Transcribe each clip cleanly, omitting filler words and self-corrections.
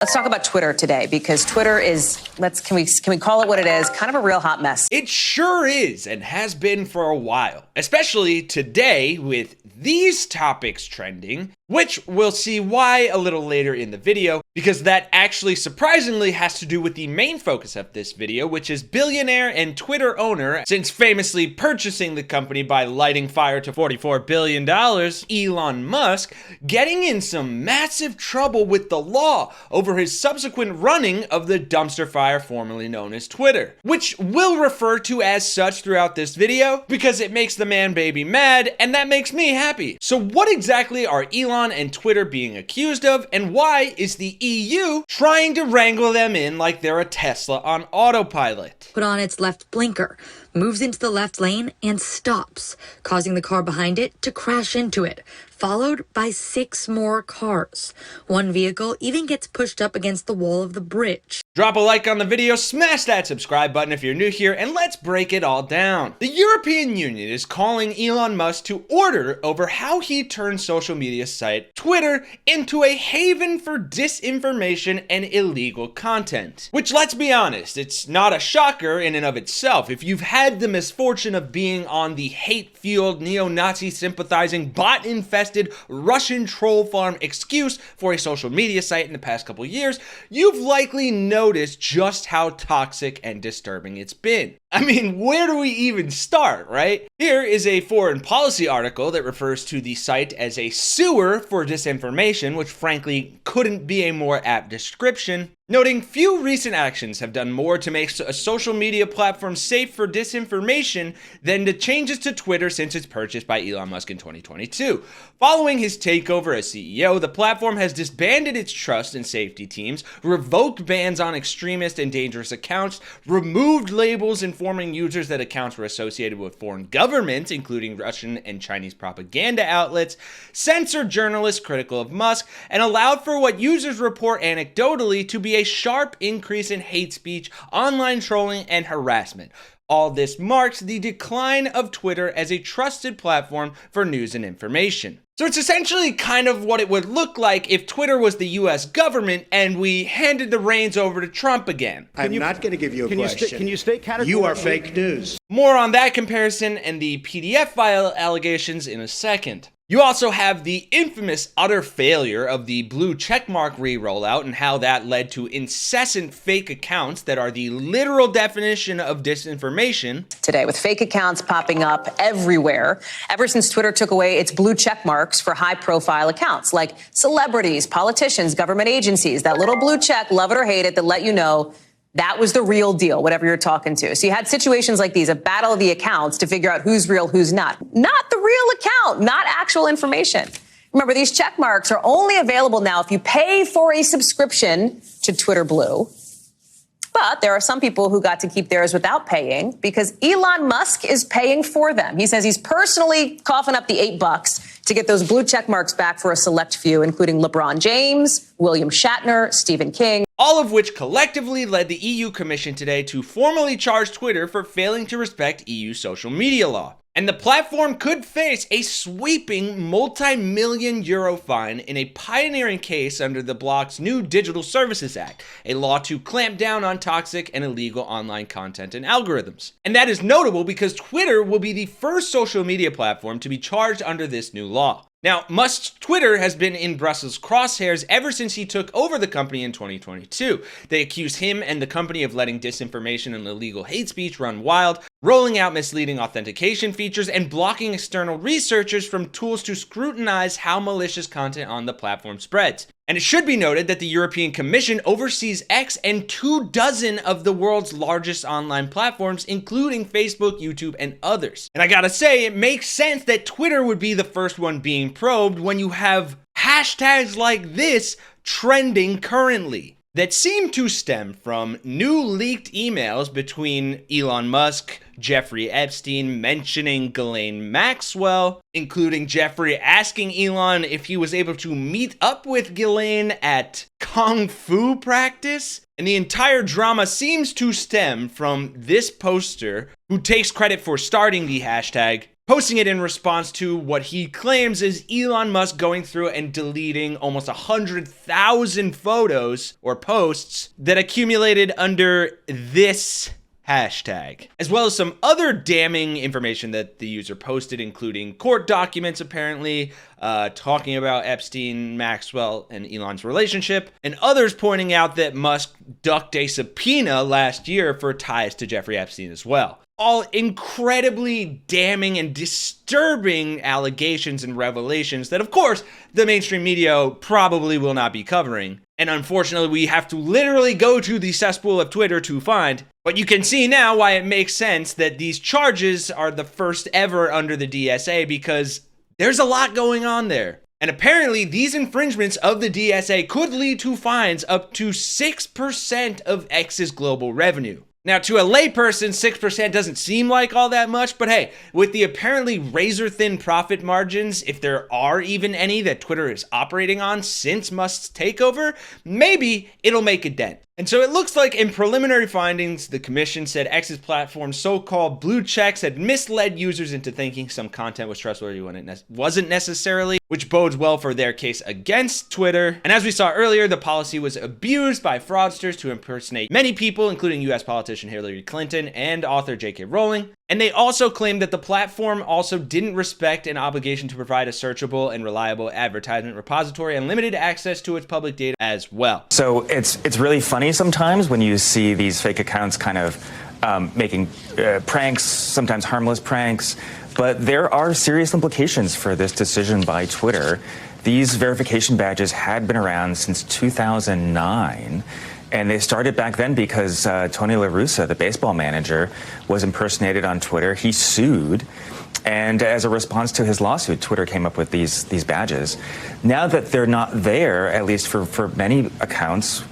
Let's talk about Twitter today, because Twitter is, can we call it what it is, kind of a real hot mess. It sure is, and has been for a while, especially today with these topics trending, which we'll see why a little later in the video, because that actually surprisingly has to do with the main focus of this video, which is billionaire and Twitter owner, since famously purchasing the company by lighting fire to $44 billion, Elon Musk, getting in some massive trouble with the law over his subsequent running of the dumpster fire formerly known as Twitter, which we'll refer to as such throughout this video because it makes the man baby mad, and that makes me happy. So what exactly are Elon and Twitter being accused of, and why is the EU trying to wrangle them in like they're a Tesla on autopilot? Put on its left blinker, moves into the left lane, and stops, causing the car behind it to crash into it, followed by 6 more cars. One vehicle even gets pushed up against the wall of the bridge. Drop a like on the video, smash that subscribe button if you're new here, and let's break it all down. The European Union is calling Elon Musk to order over how he turned social media site Twitter into a haven for disinformation and illegal content. Which, let's be honest, it's not a shocker in and of itself. If you've had the misfortune of being on the hate-fueled, neo-Nazi sympathizing, bot-infested Russian troll farm excuse for a social media site in the past couple years, you've likely noticed just how toxic and disturbing it's been. I mean, where do we even start, right? Here is a foreign policy article that refers to the site as a sewer for disinformation, which frankly couldn't be a more apt description, noting few recent actions have done more to make a social media platform safe for disinformation than the changes to Twitter since its purchase by Elon Musk in 2022. Following his takeover as CEO, the platform has disbanded its trust and safety teams, revoked bans on extremist and dangerous accounts, removed labels informing users that accounts were associated with foreign governments, including Russian and Chinese propaganda outlets, censored journalists critical of Musk, and allowed for what users report anecdotally to be a sharp increase in hate speech, online trolling, and harassment. All this marks the decline of Twitter as a trusted platform for news and information. So it's essentially kind of what it would look like if Twitter was the US government and we handed the reins over to Trump again. I'm not going to give you a question. Can you state categorically? You are fake news. More on that comparison and the PDF file allegations in a second. You also have the infamous utter failure of the blue checkmark re-rollout and how that led to incessant fake accounts that are the literal definition of disinformation. Today, with fake accounts popping up everywhere, ever since Twitter took away its blue check marks for high-profile accounts like celebrities, politicians, government agencies, that little blue check, love it or hate it, that let you know that was the real deal, whatever you're talking to. So you had situations like these, a battle of the accounts to figure out who's real, who's not. Not the real account, not actual information. Remember, these check marks are only available now if you pay for a subscription to Twitter Blue. But there are some people who got to keep theirs without paying because Elon Musk is paying for them. He says he's personally coughing up the $8 to get those blue check marks back for a select few, including LeBron James, William Shatner, Stephen King. All of which collectively led the EU Commission today to formally charge Twitter for failing to respect EU social media law. And the platform could face a sweeping multi-million euro fine in a pioneering case under the bloc's new Digital Services Act, a law to clamp down on toxic and illegal online content and algorithms. And that is notable because Twitter will be the first social media platform to be charged under this new law. Now, Musk's Twitter has been in Brussels' crosshairs ever since he took over the company in 2022. They accuse him and the company of letting disinformation and illegal hate speech run wild, rolling out misleading authentication features, and blocking external researchers from tools to scrutinize how malicious content on the platform spreads. And it should be noted that the European Commission oversees X and 24 of the world's largest online platforms, including Facebook, YouTube, and others. And I gotta say, it makes sense that Twitter would be the first one being probed when you have hashtags like this trending currently that seem to stem from new leaked emails between Elon Musk, Jeffrey Epstein mentioning Ghislaine Maxwell, including Jeffrey asking Elon if he was able to meet up with Ghislaine at Kung Fu practice. And the entire drama seems to stem from this poster who takes credit for starting the hashtag posting it in response to what he claims is Elon Musk going through and deleting almost 100,000 photos or posts that accumulated under this hashtag, as well as some other damning information that the user posted, including court documents apparently talking about Epstein, Maxwell, and Elon's relationship, and others pointing out that Musk ducked a subpoena last year for ties to Jeffrey Epstein as well. All incredibly damning and disturbing allegations and revelations that, of course, the mainstream media probably will not be covering. And unfortunately, we have to literally go to the cesspool of Twitter to find. But you can see now why it makes sense that these charges are the first ever under the DSA, because there's a lot going on there. And apparently, these infringements of the DSA could lead to fines up to 6% of X's global revenue. Now, to a layperson, 6% doesn't seem like all that much, but hey, with the apparently razor-thin profit margins, if there are even any that Twitter is operating on since Musk's takeover, maybe it'll make a dent. And so it looks like in preliminary findings, the commission said X's platform's so-called blue checks had misled users into thinking some content was trustworthy when it wasn't necessarily, which bodes well for their case against Twitter. And as we saw earlier, the policy was abused by fraudsters to impersonate many people, including US politician Hillary Clinton and author J.K. Rowling. And they also claimed that the platform also didn't respect an obligation to provide a searchable and reliable advertisement repository and limited access to its public data as well. So it's really funny sometimes when you see these fake accounts kind of making pranks, sometimes harmless pranks, but there are serious implications for this decision by Twitter. These verification badges had been around since 2009. And they started back then because Tony La Russa, the baseball manager, was impersonated on Twitter. He sued. And as a response to his lawsuit, Twitter came up with these badges. Now that they're not there, at least for many accounts,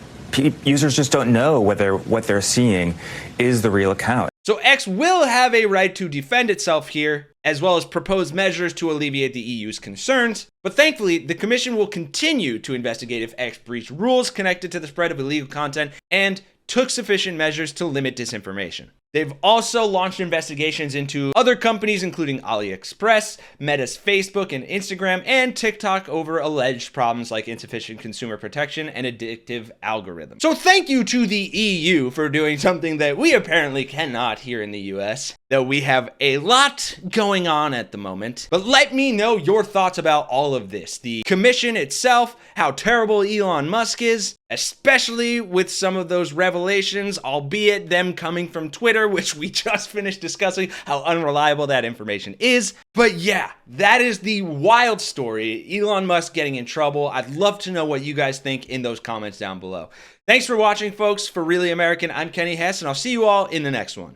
users just don't know whether what they're seeing is the real account. So X will have a right to defend itself here, as well as propose measures to alleviate the EU's concerns. But thankfully, the Commission will continue to investigate if X breached rules connected to the spread of illegal content and took sufficient measures to limit disinformation. They've also launched investigations into other companies, including AliExpress, Meta's Facebook and Instagram, and TikTok over alleged problems like insufficient consumer protection and addictive algorithms. So thank you to the EU for doing something that we apparently cannot here in the US, though we have a lot going on at the moment. But let me know your thoughts about all of this. The commission itself, how terrible Elon Musk is, especially with some of those revelations, albeit them coming from Twitter, which we just finished discussing how unreliable that information is. But yeah, that is the wild story. Elon Musk getting in trouble. I'd love to know what you guys think in those comments down below. Thanks for watching, folks. For Really American, I'm Kenny Hess, and I'll see you all in the next one.